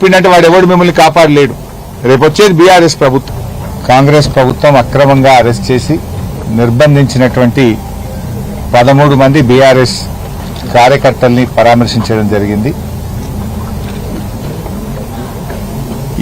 చెప్పిందంటే వాడు ఎవడు మిమ్మల్ని కాపాడలేడు. రేపు వచ్చేది బీఆర్ఎస్ ప్రభుత్వం. కాంగ్రెస్ ప్రభుత్వం అక్రమంగా అరెస్ట్ చేసి నిర్బంధించినటువంటి 13 మంది బీఆర్ఎస్ కార్యకర్తల్ని పరామర్శించడం జరిగింది.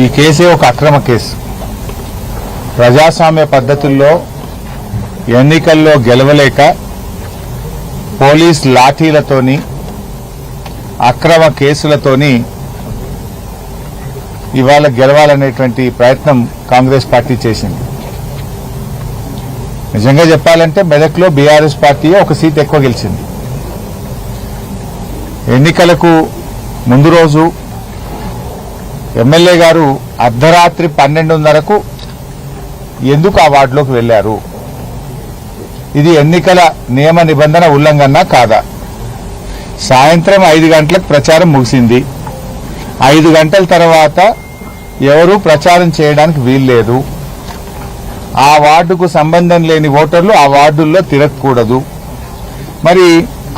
ఈ కేసే ఒక అక్రమ కేసు. ప్రజాస్వామ్య పద్ధతుల్లో ఎన్నికల్లో గెలవలేక పోలీస్ లాఠీలతోని అక్రమ కేసులతోని ఇవాళ గెలవాలనేటువంటి ప్రయత్నం కాంగ్రెస్ పార్టీ చేసింది. నిజంగా చెప్పాలంటే మెదక్లో బీఆర్ఎస్ పార్టీ ఒక సీట్ ఎక్కువ గెలిచింది. ఎన్నికలకు ముందు రోజు ఎమ్మెల్యే గారు అర్ధరాత్రి 12:30కు ఎందుకు ఆ వార్డులోకి వెళ్లారు? ఇది ఎన్నికల నియమ నిబంధన ఉల్లంఘన కాదా? సాయంత్రం 5 గంటలకు ప్రచారం ముగిసింది. 5 గంటల తర్వాత ఎవరూ ప్రచారం చేయడానికి వీల్లేదు. ఆ వార్డుకు సంబంధం లేని ఓటర్లు ఆ వార్డుల్లో తిరగకూడదు. మరి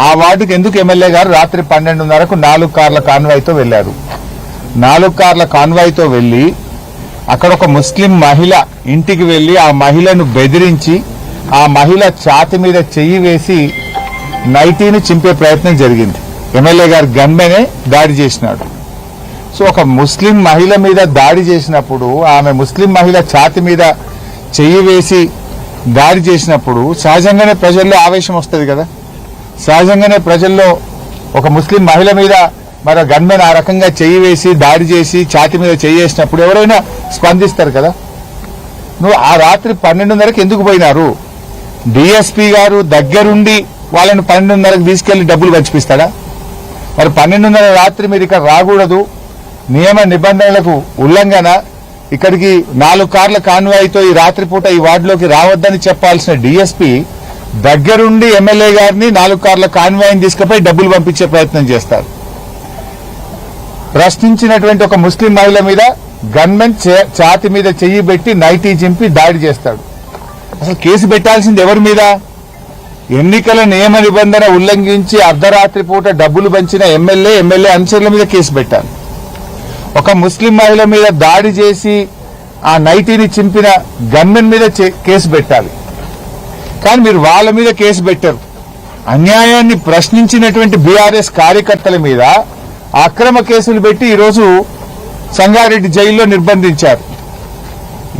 ఆ వార్డుకు ఎందుకు ఎమ్మెల్యే గారు రాత్రి 12:30కు 4 కార్ల కాన్వాయ్తో వెళ్లారు? 4 కార్ల కాన్వాయ్తో వెళ్లి అక్కడ ఒక ముస్లిం మహిళ ఇంటికి వెళ్లి ఆ మహిళను బెదిరించి ఆ మహిళ ఛాతి మీద చెయ్యి వేసి నైటీని చింపే ప్రయత్నం జరిగింది. ఎమ్మెల్యే గారు గన్మెనే దాడి చేసినాడు. సో ఒక ముస్లిం మహిళ మీద దాడి చేసినప్పుడు, ఆమె ముస్లిం మహిళ ఛాతి మీద చెయ్యి వేసి దాడి చేసినప్పుడు సహజంగానే ప్రజల్లో ఆవేశం వస్తుంది కదా. సహజంగానే ప్రజల్లో ఒక ముస్లిం మహిళ మీద మరో గన్మెన్ ఆ రకంగా చెయ్యి వేసి దాడి చేసి ఛాతి మీద చెయ్యి వేసినప్పుడు ఎవరైనా స్పందిస్తారు కదా. నువ్వు ఆ రాత్రి 12:30కి ఎందుకు పోయినారు? డిఎస్పీ గారు దగ్గరుండి వాళ్ళని 12:30కి తీసుకెళ్లి డబ్బులు పంచిపిస్తాడా? మరి 12:30 రాత్రి మీరు ఇక్కడ రాకూడదు, నియమ నిబంధనలకు ఉల్లంఘన, ఇక్కడికి 4 కార్ల కాన్వాయ్తో ఈ రాత్రిపూట ఈ వార్డులోకి రావద్దని చెప్పాల్సిన డిఎస్పీ దగ్గరుండి ఎమ్మెల్యే గారిని 4 కార్ల కాన్వాయ్ని తీసుకుపోయి డబ్బులు పంపించే ప్రయత్నం చేస్తారు. ప్రశ్నించినటువంటి ఒక ముస్లిం మహిళ మీద గన్మెన్ ఛాతి మీద చెయ్యి పెట్టి నైటీ చింపి దాడి చేస్తాడు. అసలు కేసు పెట్టాల్సింది ఎవరి మీద? ఎన్నికల నియమ నిబంధన ఉల్లంఘించి అర్ధరాత్రి పూట డబ్బులు పంచిన ఎమ్మెల్యే అనుచరుల మీద కేసు పెట్టాలి. ఒక ముస్లిం మహిళ మీద దాడి చేసి ఆ నైటీని చింపిన గన్మెన్ మీద కేసు పెట్టాలి. కానీ మీరు వాళ్ళ మీద కేసు పెట్టారు. అన్యాయాన్ని ప్రశ్నించినటువంటి బీఆర్ఎస్ కార్యకర్తల మీద అక్రమ కేసులు పెట్టి ఈరోజు సంగారెడ్డి జైల్లో నిర్బంధించారు.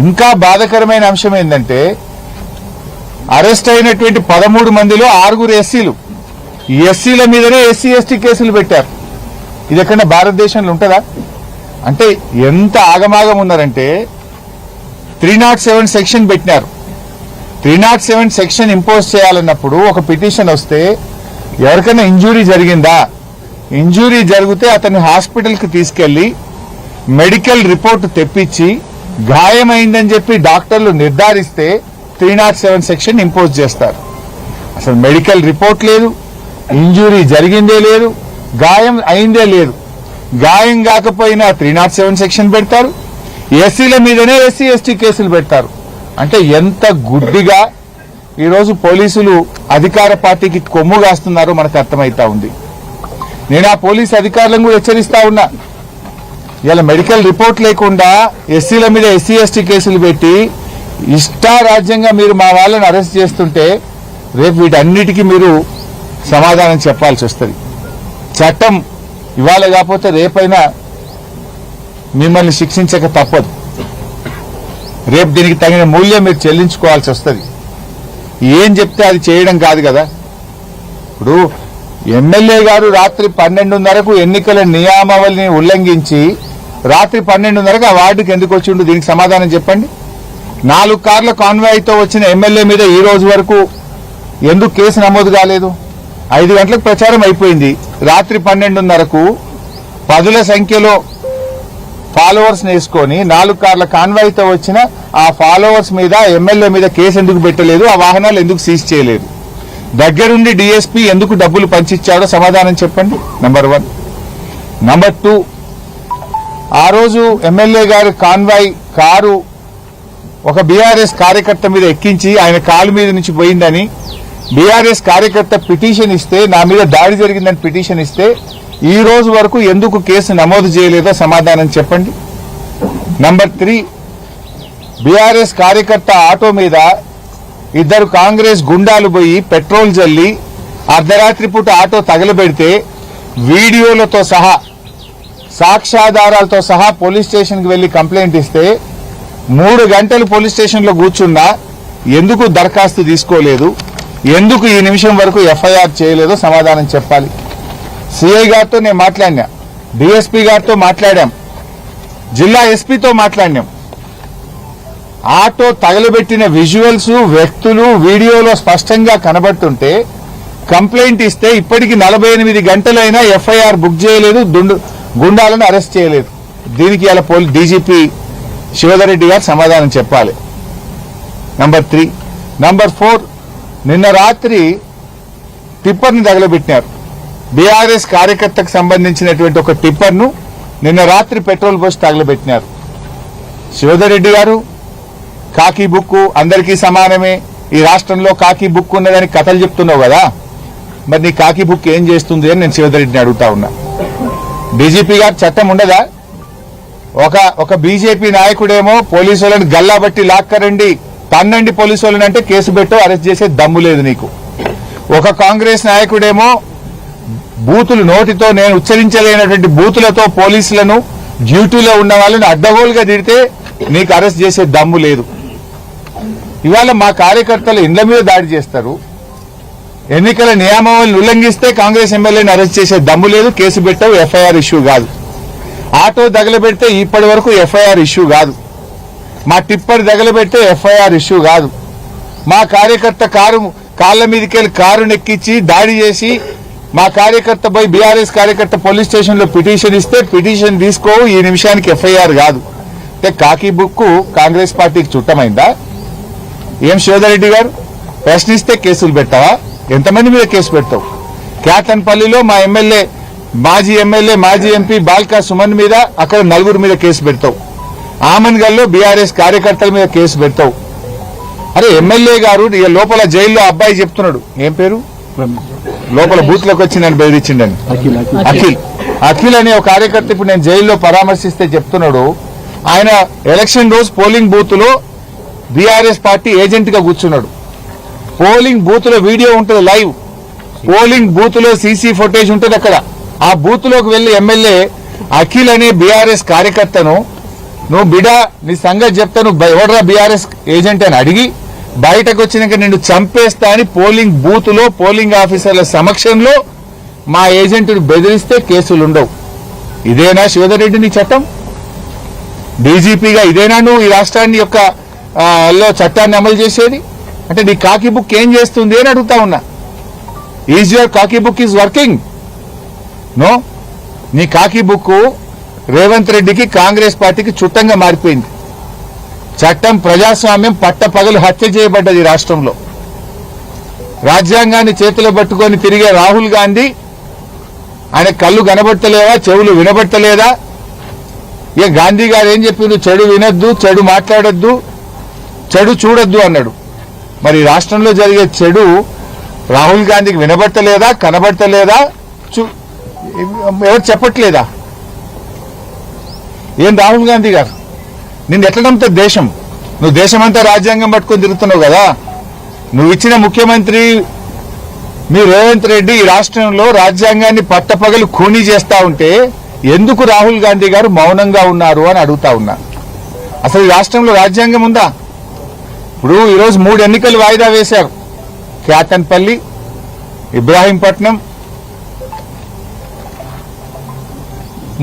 ఇంకా బాధాకరమైన అంశం ఏంటంటే అరెస్ట్ అయినటువంటి 13 మందిలో 6 ఎస్సీలు. ఈ ఎస్సీల మీదనే ఎస్సీ ఎస్టీ కేసులు పెట్టారు. ఇది ఎక్కడ భారతదేశంలో ఉంటుందా? అంటే ఎంత ఆగమాగం ఉన్నారంటే 307 సెక్షన్ పెట్టినారు. 307 సెక్షన్ ఇంపోజ్ చేయాలన్నప్పుడు ఒక పిటిషన్ వస్తే ఎవరికైనా ఇంజురీ జరిగిందా, ఇంజురీ జరిగితే అతన్ని హాస్పిటల్కి తీసుకెళ్లి మెడికల్ రిపోర్ట్ తెప్పించి గాయమైందని చెప్పి డాక్టర్లు నిర్ధారిస్తే 307 సెక్షన్ ఇంపోజ్ చేస్తారు. అసలు మెడికల్ రిపోర్ట్ లేదు, ఇంజురీ జరిగిందే లేదు, గాయం అయిందే లేదు. గాయం కాకపోయినా 307 సెక్షన్ పెడతారు. ఎస్సీల మీదనే ఎస్సీ ఎస్టీ కేసులు పెడతారు. అంటే ఎంత గుడ్డిగా ఈరోజు పోలీసులు అధికార పార్టీకి కొమ్ము కాస్తున్నారో మనకు అర్థమైతా ఉంది. నేను ఆ పోలీసు అధికారులను కూడా హెచ్చరిస్తా ఉన్నా. ఇలా మెడికల్ రిపోర్ట్ లేకుండా ఎస్సీల మీద ఎస్సీ ఎస్టీ కేసులు పెట్టి ఇష్టారాజ్యంగా మీరు మా వాళ్ళని అరెస్ట్ చేస్తుంటే రేపు వీటన్నిటికీ మీరు సమాధానం చెప్పాల్సి వస్తుంది. చట్టం ఇవాళ కాకపోతే రేపైనా మిమ్మల్ని శిక్షించక తప్పదు. రేపు దీనికి తగిన మూల్యం మీరు చెల్లించుకోవాల్సి వస్తుంది. ఏం చెప్తే అది చేయడం కాదు కదా. ఇప్పుడు ఎమ్మెల్యే గారు రాత్రి 12:30కు ఎన్నికల నియామావళిని ఉల్లంఘించి రాత్రి 12:30కు ఆ వార్డుకి ఎందుకు వచ్చిండు? దీనికి సమాధానం చెప్పండి. 4 కార్ల కాన్వాయ్తో వచ్చిన ఎమ్మెల్యే మీద ఈ రోజు వరకు ఎందుకు కేసు నమోదు కాలేదు? 5 గంటలకు ప్రచారం అయిపోయింది. రాత్రి 12:30కు 10ల సంఖ్యలో ఫాలోవర్స్ వేసుకొని 4 కార్ల కాన్వాయ్తో వచ్చిన ఆ ఫాలోవర్స్ మీద ఎమ్మెల్యే మీద కేసు ఎందుకు పెట్టలేదు? ఆ వాహనాలు ఎందుకు సీజ్ చేయలేదు? దగ్గరుండి డిఎస్పీ ఎందుకు డబ్బులు పంచిచ్చాడో సమాధానం చెప్పండి. నంబర్ 1. నంబర్ 2, ఆ రోజు ఎమ్మెల్యే గారి కాన్వాయ్ కారు ఒక బీఆర్ఎస్ కార్యకర్త మీద ఎక్కించి ఆయన కాలు మీద నుంచి పోయిందని బీఆర్ఎస్ కార్యకర్త పిటిషన్ ఇస్తే, నా మీద దాడి జరిగిందని పిటిషన్ ఇస్తే ఈ రోజు వరకు ఎందుకు కేసు నమోదు చేయలేదో సమాధానం చెప్పండి. నంబర్ 3, బీఆర్ఎస్ కార్యకర్త ఆటో మీద ఇద్దరు కాంగ్రెస్ గుండాలు పోయి పెట్రోల్ జల్లి అర్ధరాత్రి పూట ఆటో తగలబెడితే వీడియోలతో సహా సాక్ష్యాధారాలతో సహా పోలీస్ స్టేషన్కి వెళ్లి కంప్లైంట్ ఇస్తే 3 గంటలు పోలీస్ స్టేషన్లో కూర్చున్నా ఎందుకు దరఖాస్తు తీసుకోలేదు, ఎందుకు ఈ నిమిషం వరకు ఎఫ్ఐఆర్ చేయలేదో సమాధానం చెప్పాలి. సిఐ గారితో నేను మాట్లాడినా, డిఎస్పీ గారితో మాట్లాడాం, జిల్లా ఎస్పీతో మాట్లాడినాం. ఆటో తగలబెట్టిన విజువల్స్ వ్యక్తులు వీడియోలో స్పష్టంగా కనబడుతుంటే కంప్లైంట్ ఇస్తే ఇప్పటికి 48 గంటలైనా ఎఫ్ఐఆర్ బుక్ చేయలేదు, గుండాలను అరెస్ట్ చేయలేదు. దీనికి ఇలా డీజీపీ శివధర్ రెడ్డి గారు సమాధానం చెప్పాలి. నంబర్ 3. నంబర్ 4, నిన్న రాత్రి టిప్పర్ని తగలబెట్టినారు. బీఆర్ఎస్ కార్యకర్తకు సంబంధించినటువంటి ఒక టిప్పర్ను నిన్న రాత్రి పెట్రోల్ పోసి తగలబెట్టినారు. శివధర్ రెడ్డి గారు కాకి బుక్కు అందరికీ సమానమే, ఈ రాష్ట్రంలో కాకి బుక్ ఉన్నదని కథలు చెప్తున్నావు కదా, మరి నీ కాకి బుక్ ఏం చేస్తుంది అని నేను శివధర్ రెడ్డిని అడుగుతా ఉన్నా. డీజీపీ గారు చట్టం ఉండదా? ఒక బీజేపీ నాయకుడేమో పోలీసులను గల్లాబట్టి లాక్కరండి తన్నండి పోలీసులను అంటే కేసు పెట్టో అరెస్ట్ చేసే దమ్ము లేదు నీకు. ఒక కాంగ్రెస్ నాయకుడేమో బూతులు నోటితో నేను ఉచ్చరించలేనటువంటి బూతులతో పోలీసులను డ్యూటీలో ఉన్న వాళ్ళని అడ్డగోలుగా తిడితే నీకు అరెస్ట్ చేసే దమ్ము లేదు. ఇవాళ మా కార్యకర్తలు ఇండ్ల మీద దాడి చేస్తారు, ఎన్నికల నియామావళిని ఉల్లంఘిస్తే కాంగ్రెస్ ఎమ్మెల్యేని అరెస్ట్ చేసే దమ్ము లేదు, కేసు పెట్టవు, ఎఫ్ఐఆర్ ఇష్యూ కాదు. ఆటో తగలబెడితే ఇప్పటి వరకు ఎఫ్ఐఆర్ ఇష్యూ కాదు. మా టిప్పర్ తగలబెడితే ఎఫ్ఐఆర్ ఇష్యూ కాదు. మా కార్యకర్త కాళ్ల మీదకెళ్లి కారు నెక్కించి దాడి చేసి మా కార్యకర్త పోయి బీఆర్ఎస్ కార్యకర్త పోలీస్ స్టేషన్ లో పిటిషన్ ఇస్తే పిటిషన్ తీసుకోవు, ఈ నిమిషానికి ఎఫ్ఐఆర్ కాదు. అంటే కాకి బుక్ కాంగ్రెస్ పార్టీకి చుట్టమైందా? ఏం శివధర్ రెడ్డి గారు ప్రశ్నిస్తే కేసులు పెట్టావా? ఎంతమంది మీద కేసు పెడతావు? కేతన్పల్లిలో మా ఎమ్మెల్యే మాజీ ఎంపీ బాల్కా సుమన్ మీద అక్కడ 4 మీద కేసు పెడతావు. ఆమన్గల్లో బీఆర్ఎస్ కార్యకర్తల మీద కేసు పెడతావు. అరే ఎమ్మెల్యే గారు లోపల జైల్లో అబ్బాయి చెప్తున్నాడు, ఏం పేరు, లోపల బూత్లోకి వచ్చి నన్ను బెదిరించిండని, అఖిల్ అనే ఒక కార్యకర్త ఇప్పుడు నేను జైల్లో పరామర్శిస్తే చెప్తున్నాడు, ఆయన ఎలక్షన్ రోజు పోలింగ్ బూత్ లో బీఆర్ఎస్ పార్టీ ఏజెంట్ గా కూర్చున్నాడు. పోలింగ్ బూత్ లో వీడియో ఉంటుంది, లైవ్ పోలింగ్ బూత్ లో సీసీ ఫుటేజ్ ఉంటుంది. అక్కడ ఆ బూత్ లోకి వెళ్లి ఎమ్మెల్యే అఖిల్ అనే బీఆర్ఎస్ కార్యకర్తను నువ్వు బిడా నీ సంగతి చెప్తా, నువ్వు ఎవడరా బీఆర్ఎస్ ఏజెంట్ అని అడిగి బయటకు వచ్చినాక నిన్ను చంపేస్తా అని పోలింగ్ బూత్ లో పోలింగ్ ఆఫీసర్ల సమక్షంలో మా ఏజెంట్ను బెదిరిస్తే కేసులు ఉండవు. ఇదేనా శివధర్ రెడ్డి నీ చట్టం? డీజీపీగా ఇదేనా నువ్వు ఈ రాష్ట్రాన్ని యొక్క చట్టాన్ని అమలు చేసేది? అంటే నీ కాకి బుక్ ఏం చేస్తుంది అని అడుగుతా ఉన్నా. ఈజ్ యువర్ కాకి బుక్ ఈజ్ వర్కింగ్? నో. నీ కాకి బుక్ రేవంత్ రెడ్డికి కాంగ్రెస్ పార్టీకి చుట్టంగా మారిపోయింది. చట్టం ప్రజాస్వామ్యం పట్టపగలు హత్య చేయబడ్డది రాష్ట్రంలో. రాజ్యాంగాన్ని చేతిలో పట్టుకొని తిరిగే రాహుల్ గాంధీ ఆయన కళ్ళు కనబడతలేవా, చెవులు వినబడతలేదా? గాంధీ గారు ఏం చెప్పిండు? చెడు వినొద్దు, చెడు మాట్లాడొద్దు, చెడు చూడొద్దు అన్నాడు. మరి రాష్ట్రంలో జరిగే చెడు రాహుల్ గాంధీకి వినబడతలేదా, కనబడతలేదా, ఎవరు చెప్పట్లేదా? ఏం రాహుల్ గాంధీ గారు నిన్ను ఎట్లా నమ్ముతుంది దేశం? నువ్వు దేశమంతా రాజ్యాంగం పట్టుకొని తిరుగుతున్నావు కదా. నువ్వు ఇచ్చిన ముఖ్యమంత్రి మీ రేవంత్ రెడ్డి ఈ రాష్ట్రంలో రాజ్యాంగాన్ని పట్టపగలు ఖూనీ చేస్తా ఉంటే ఎందుకు రాహుల్ గాంధీ గారు మౌనంగా ఉన్నారు అని అడుగుతా ఉన్నా. అసలు ఈ రాష్ట్రంలో రాజ్యాంగం ఉందా? ఇప్పుడు ఈరోజు 3 ఎన్నికలు వాయిదా వేశారు. కేతన్పల్లి, ఇబ్రాహీంపట్నం,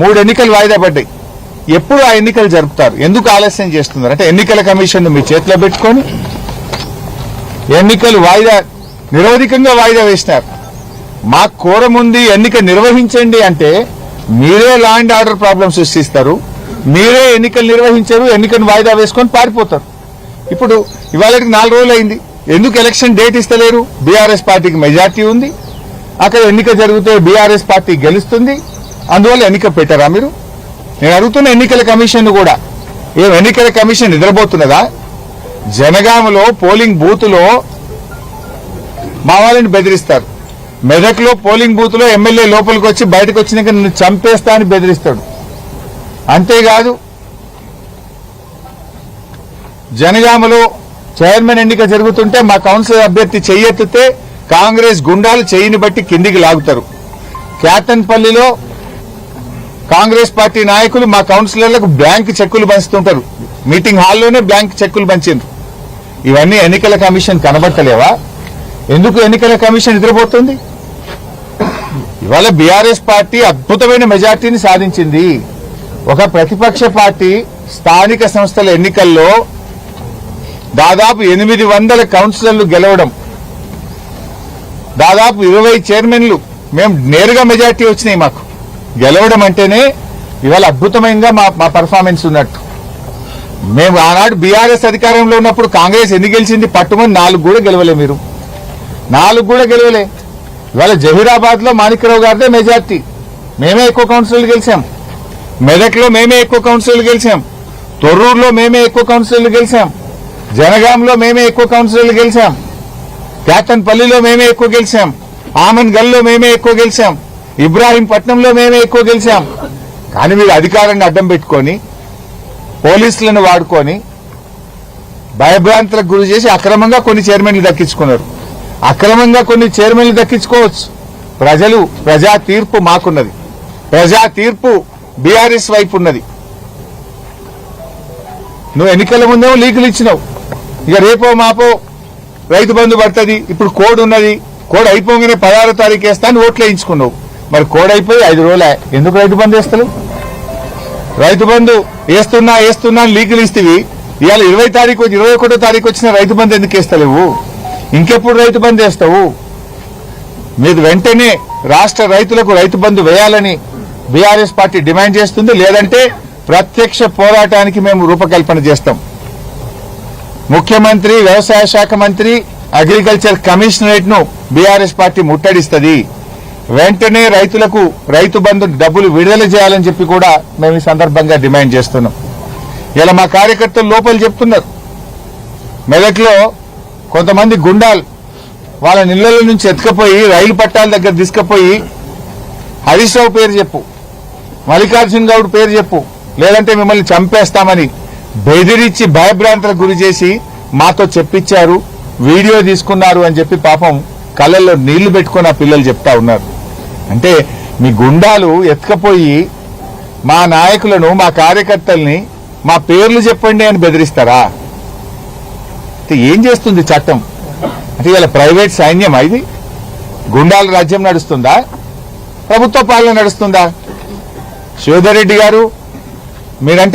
3 ఎన్నికలు వాయిదా పడ్డాయి. ఎప్పుడు ఆ ఎన్నికలు జరుపుతారు? ఎందుకు ఆలస్యం చేస్తున్నారు? అంటే ఎన్నికల కమిషన్ మీ చేతిలో పెట్టుకొని ఎన్నికలు నిరోధికంగా వాయిదా వేసినారు. మాకు కోరం ఉంది, ఎన్నిక నిర్వహించండి అంటే మీరే లా అండ్ ఆర్డర్ ప్రాబ్లం సృష్టిస్తారు, మీరే ఎన్నికలు నిర్వహించారు, ఎన్నికను వాయిదా వేసుకొని పారిపోతారు. ఇప్పుడు ఇవాళకి 4 రోజులు అయింది, ఎందుకు ఎలక్షన్ డేట్ ఇస్తలేరు? బీఆర్ఎస్ పార్టీకి మెజార్టీ ఉంది, అక్కడ ఎన్నిక జరిగితే బీఆర్ఎస్ పార్టీ గెలుస్తుంది, అందువల్ల ఎన్నిక పెట్టారా మీరు? నేను అడుగుతున్న ఎన్నికల కమిషన్ కూడా, ఎన్నికల కమిషన్ నిద్రపోతున్నదా? జనగామలో పోలింగ్ బూత్ లో మా వాళ్ళని బెదిరిస్తారు, మెదక్లో పోలింగ్ బూత్ లో ఎమ్మెల్యే లోపలికి వచ్చి బయటకు వచ్చినాక నిన్ను చంపేస్తా అని బెదిరిస్తాడు. అంతేకాదు జనగామలో చైర్మన్ ఎన్నిక జరుగుతుంటే మా కౌన్సిలర్ అభ్యర్థి చెయ్యెత్తితే కాంగ్రెస్ గుండాలు చెయ్యిని బట్టి కిందికి లాగుతారు. క్యాతన్పల్లిలో కాంగ్రెస్ పార్టీ నాయకులు మా కౌన్సిలర్లకు బ్యాంక్ చెక్కులు పంచుతుంటారు. మీటింగ్ హాల్లోనే బ్యాంక్ చెక్కులు పంచారు. ఇవన్నీ ఎన్నికల కమిషన్ కనబట్టలేవా? ఎందుకు ఎన్నికల కమిషన్ నిద్రపోతుంది? ఇవాళ బీఆర్ఎస్ పార్టీ అద్భుతమైన మెజార్టీని సాధించింది. ఒక ప్రతిపక్ష పార్టీ స్థానిక సంస్థల ఎన్నికల్లో దాదాపు 800 కౌన్సిలర్లు గెలవడం, దాదాపు 20 చైర్మన్లు మేము నేరుగా మెజార్టీ వచ్చినాయి. మాకు గెలవడం అంటేనే ఇవాళ అద్భుతమైన మా పర్ఫార్మెన్స్ ఉన్నట్టు. మేము ఆనాడు బీఆర్ఎస్ అధికారంలో ఉన్నప్పుడు కాంగ్రెస్ ఎన్ని గెలిచింది? పట్టుమని 4 కూడా గెలవలే. మీరు 4 కూడా గెలవలే. ఇవాళ జహీరాబాద్ లో మాణిక్యరావు గారిదే మెజార్టీ. మేమే ఎక్కువ కౌన్సిలర్లు గెలిచాం. మెదక్లో మేమే ఎక్కువ కౌన్సిలర్లు గెలిచాం. తొర్రూరులో మేమే ఎక్కువ కౌన్సిలర్లు గెలిచాం. జనగాంలో మేమే ఎక్కువ కౌన్సిలర్లు గెలిచాం. క్యాతన్పల్లిలో మేమే ఎక్కువ గెలిచాం. ఆమన్గల్లో మేమే ఎక్కువ గెలిచాం. ఇబ్రాహీంపట్నంలో మేమే ఎక్కువ గెలిచాం. కానీ మీరు అధికారాన్ని అడ్డం పెట్టుకొని పోలీసులను వాడుకొని భయభ్రాంతులకు గురి చేసి అక్రమంగా కొన్ని చైర్మన్లు దక్కించుకున్నారు. అక్రమంగా కొన్ని చైర్మన్లు దక్కించుకోవచ్చు. ప్రజా తీర్పు మాకున్నది. ప్రజా తీర్పు బీఆర్ఎస్ వైపు ఉన్నది. నువ్వు ఎన్నికల ముందేమో లీకులు ఇచ్చినావు. ఇక రేపో మాపో రైతు బంధు పడుతుంది. ఇప్పుడు కోడ్ ఉన్నది. కోడ్ అయిపోగానే 16వ తారీఖు వేస్తా అని ఓట్లు వేయించుకున్నావు. మరి కోడ్ అయిపోయి 5 రోజులే. ఎందుకు రైతు బంధు వేస్తావు? రైతు బంధు వేస్తున్నా లీకులు ఇస్తేవి. ఇవాళ 21వ తారీఖు వచ్చిన రైతు బంధు ఎందుకు వేస్తలేవు? ఇంకెప్పుడు రైతు బంధు వేస్తావు? మీరు వెంటనే రాష్ట్ర రైతులకు రైతు బంధు వేయాలని బీఆర్ఎస్ పార్టీ డిమాండ్ చేస్తుంది. లేదంటే ప్రత్యక్ష పోరాటానికి మేము రూపకల్పన చేస్తాం. ముఖ్యమంత్రి, వ్యవసాయ శాఖ మంత్రి, అగ్రికల్చర్ కమిషనరేట్ ను బీఆర్ఎస్ పార్టీ ముట్టడిస్తుంది. వెంటనే రైతులకు రైతు బంధు డబ్బులు విడుదల చేయాలని చెప్పి కూడా మేము ఈ సందర్భంగా డిమాండ్ చేస్తున్నాం. ఇలా మా కార్యకర్తలు లోపల చెప్తున్నారు. మెదక్లో కొంతమంది గుండాలు వాళ్ళ ఇళ్ల నుంచి ఎత్తుకపోయి రైలు పట్టాల దగ్గర తీసుకుపోయి హరీష్ రావు పేరు చెప్పు, మల్లికార్జున్ గౌడ్ పేరు చెప్పు, లేదంటే మిమ్మల్ని చంపేస్తామని బెదిరించి భయభ్రాంతులకు గురి చేసి మాతో చెప్పించారు, వీడియో తీసుకున్నారు అని చెప్పి పాపం కళ్ళల్లో నీళ్లు పెట్టుకుని ఆ పిల్లలు చెప్తా ఉన్నారు. అంటే మీ గుండాలు ఎత్తుకపోయి మా నాయకులను, మా కార్యకర్తల్ని మా పేర్లు చెప్పండి అని బెదిరిస్తారా? ఏం చేస్తుంది చట్టం? అంటే ఇలా ప్రైవేట్ సైన్యమా ఇది? గుండాల రాజ్యం నడుస్తుందా? ప్రభుత్వ పాలన నడుస్తుందా? శివధర్ రెడ్డి గారు, మీరంటే